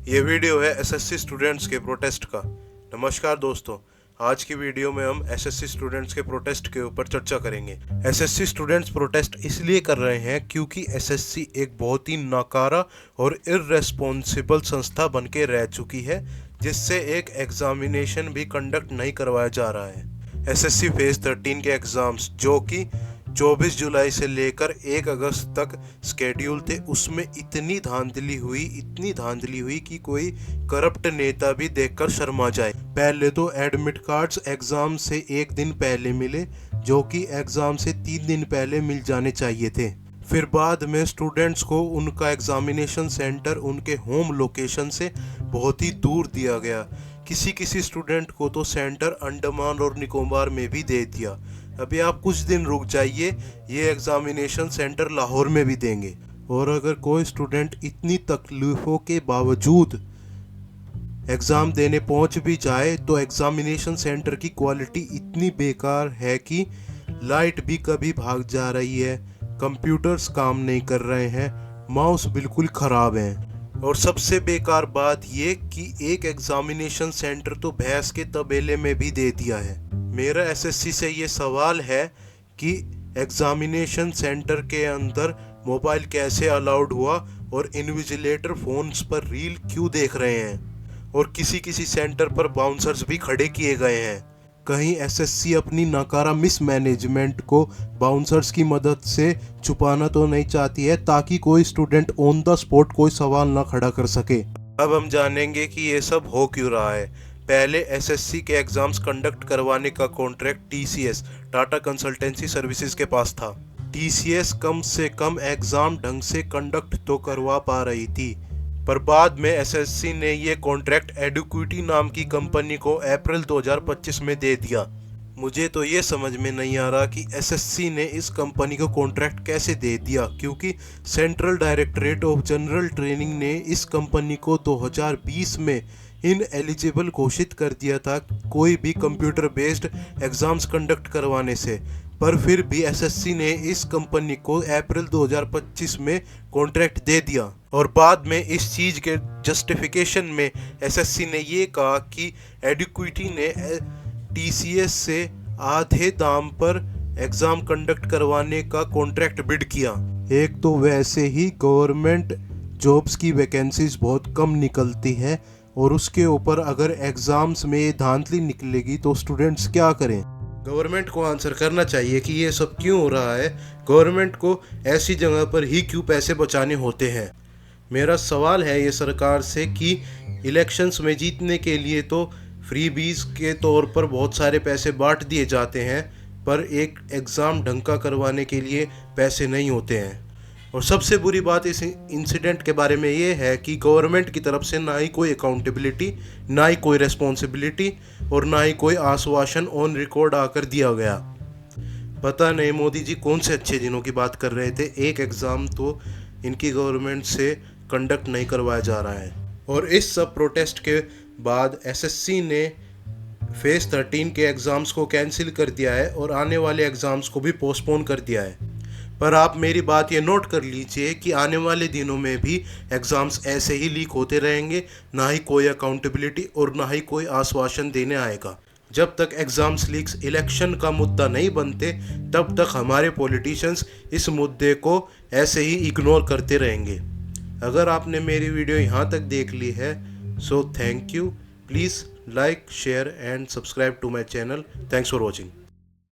ये वीडियो है SSC students के प्रोटेस्ट का। नमस्कार दोस्तों, आज की वीडियो में हम एसएससी स्टूडेंट्स के प्रोटेस्ट के ऊपर चर्चा करेंगे। एसएससी स्टूडेंट्स प्रोटेस्ट इसलिए कर रहे हैं क्योंकि एसएससी एक बहुत ही नाकारा और इर्रेस्पॉन्सिबल संस्था बन के रह चुकी है, जिससे एक एग्जामिनेशन भी कंडक्ट नहीं करवाया जा रहा है। एसएससी फेज 13 के एग्ज़ाम्स जो कि 24 जुलाई से लेकर 1 अगस्त तक स्केड्यूल थे, उसमें इतनी धांधली हुई कि कोई करप्ट नेता भी देखकर शर्मा जाए। पहले तो एडमिट कार्ड्स एग्ज़ाम से 1 दिन पहले मिले, जो कि एग्ज़ाम से 3 दिन पहले मिल जाने चाहिए थे। फिर बाद में स्टूडेंट्स को उनका एग्जामिनेशन सेंटर उनके होम लोकेशन से बहुत ही दूर दिया गया। किसी स्टूडेंट को तो सेंटर अंडमान और निकोबार में भी दे दिया। अभी आप कुछ दिन रुक जाइए, ये एग्जामिनेशन सेंटर लाहौर में भी देंगे। और अगर कोई स्टूडेंट इतनी तकलीफ़ों के बावजूद एग्ज़ाम देने पहुंच भी जाए तो एग्जामिनेशन सेंटर की क्वालिटी इतनी बेकार है कि लाइट भी कभी भाग जा रही है, कंप्यूटर्स काम नहीं कर रहे हैं, माउस बिल्कुल ख़राब हैं। और सबसे बेकार बात ये कि एक एग्जामिनेशन सेंटर तो भैंस के तबेले में भी दे दिया है। मेरा एसएससी से ये सवाल है कि एग्जामिनेशन सेंटर के अंदर मोबाइल कैसे अलाउड हुआ और इन्विजिलेटर फोन्स पर रील क्यों देख रहे हैं, और किसी सेंटर पर बाउंसर्स भी खड़े किए गए हैं। कहीं एसएससी अपनी नाकारा मिसमैनेजमेंट को बाउंसर्स की मदद से छुपाना तो नहीं चाहती है, ताकि कोई स्टूडेंट ऑन द स्पॉट कोई सवाल ना खड़ा कर सके। अब हम जानेंगे कि ये सब हो क्यों रहा है। पहले एसएससी के एग्जाम्स कंडक्ट करवाने का contract TCS Tata consultancy services के पास था। टीसीएस कम से कम एग्जाम ढंग से कंडक्ट तो करवा पा रही थी, पर बाद में एसएससी ने ये कॉन्ट्रैक्ट एडुक्विटी नाम की कंपनी को अप्रैल 2025 में दे दिया। मुझे तो ये समझ में नहीं आ रहा कि एसएससी ने इस कंपनी को कॉन्ट्रैक्ट कैसे दे दिया, क्योंकि central directorate of general training ने इस कंपनी को 2020 में इनएलिजिबल घोषित कर दिया था कोई भी कंप्यूटर बेस्ड एग्जाम्स कंडक्ट करवाने से। पर फिर भी एसएससी ने इस कंपनी को अप्रैल 2025 में कॉन्ट्रैक्ट दे दिया। और बाद में इस चीज़ के जस्टिफिकेशन में एसएससी ने ये कहा कि एडुक्विटी ने टीसीएस से आधे दाम पर एग्ज़ाम कंडक्ट करवाने का कॉन्ट्रैक्ट बिड किया। एक तो वैसे ही गवर्नमेंट जॉब्स की वैकेंसीज बहुत कम निकलती है, और उसके ऊपर अगर एग्ज़ाम्स में धांधली निकलेगी तो स्टूडेंट्स क्या करें। गवर्नमेंट को आंसर करना चाहिए कि ये सब क्यों हो रहा है, गवर्नमेंट को ऐसी जगह पर ही क्यों पैसे बचाने होते हैं। मेरा सवाल है ये सरकार से कि इलेक्शंस में जीतने के लिए तो फ्रीबीज के तौर पर बहुत सारे पैसे बांट दिए जाते हैं, पर एक एग्ज़ाम ढंग का करवाने के लिए पैसे नहीं होते हैं। और सबसे बुरी बात इस इंसिडेंट के बारे में ये है कि गवर्नमेंट की तरफ से ना ही कोई अकाउंटेबिलिटी, ना ही कोई रिस्पॉन्सिबिलिटी, और ना ही कोई आश्वासन ऑन रिकॉर्ड आकर दिया गया। पता नहीं मोदी जी कौन से अच्छे दिनों की बात कर रहे थे, एक एग्ज़ाम तो इनकी गवर्नमेंट से कंडक्ट नहीं करवाया जा रहा है। और इस सब प्रोटेस्ट के बाद एसएससी ने फेज 13 के एग्ज़ाम्स को कैंसिल कर दिया है और आने वाले एग्ज़ाम्स को भी पोस्टपोन कर दिया है। पर आप मेरी बात ये नोट कर लीजिए कि आने वाले दिनों में भी एग्ज़ाम्स ऐसे ही लीक होते रहेंगे, ना ही कोई अकाउंटेबिलिटी और ना ही कोई आश्वासन देने आएगा। जब तक एग्ज़ाम्स लीक्स इलेक्शन का मुद्दा नहीं बनते, तब तक हमारे पॉलिटिशियंस इस मुद्दे को ऐसे ही इग्नोर करते रहेंगे। अगर आपने मेरी वीडियो यहाँ तक देख ली है, so thank you. Please like, share and subscribe to my channel. Thanks for watching.